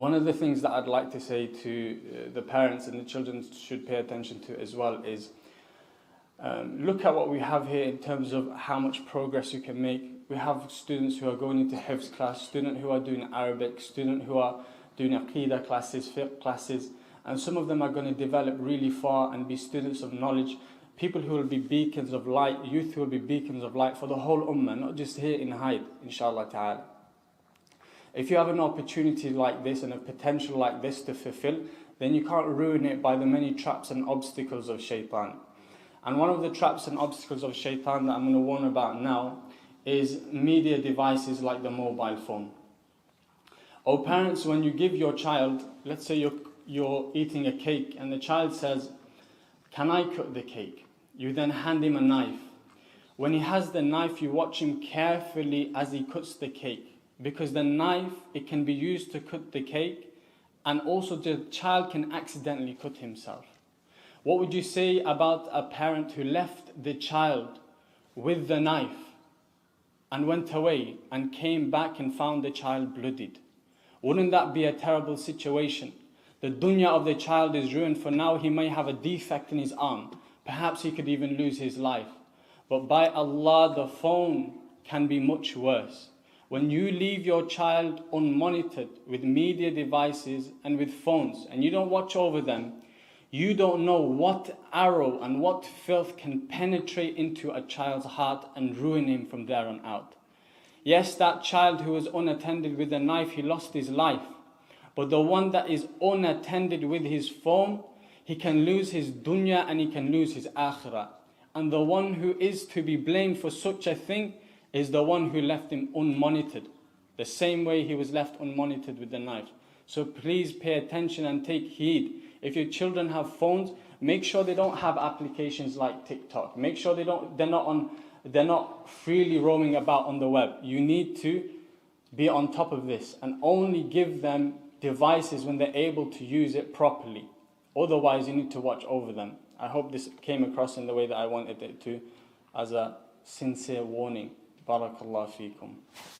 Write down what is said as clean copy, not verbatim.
One of the things that I'd like to say to the parents and the children should pay attention to as well is look at what we have here in terms of how much progress you can make. We have students who are going into Hifz class, students who are doing Arabic, students who are doing Aqeedah classes, fiqh classes, and some of them are going to develop really far and be students of knowledge, people who will be beacons of light, youth who will be beacons of light for the whole ummah, not just here in Hyde, inshallah ta'ala. If you have an opportunity like this and a potential like this to fulfill, then you can't ruin it by the many traps and obstacles of shaitan. And one of the traps and obstacles of shaitan that I'm going to warn about now is media devices like the mobile phone. Oh parents, when you give your child, let's say you're eating a cake and the child says, "Can I cut the cake?" You then hand him a knife. When he has the knife, you watch him carefully as he cuts the cake. Because the knife, it can be used to cut the cake, and also the child can accidentally cut himself. What would you say about a parent who left the child with the knife and went away and came back and found the child bloodied? Wouldn't that be a terrible situation? The dhunya of the child is ruined, for now he may have a defect in his arm. Perhaps he could even lose his life. But by Allah, the phone can be much worse. When you leave your child unmonitored with media devices and with phones, and you don't watch over them, you don't know what arrow and what filth can penetrate into a child's heart and ruin him from there on out. Yes, that child who was unattended with a knife, he lost his life. But the one that is unattended with his phone, he can lose his dunya and he can lose his aakhira. And the one who is to be blamed for such a thing is the one who left him unmonitored, the same way he was left unmonitored with the knife. So please pay attention and take heed. If your children have phones, make sure they don't have applications like TikTok. Make sure they're not freely roaming about on the web. You need to be on top of this and only give them devices when they're able to use it properly. Otherwise, you need to watch over them. I hope this came across in the way that I wanted it to, as a sincere warning. Barakallahu feekum.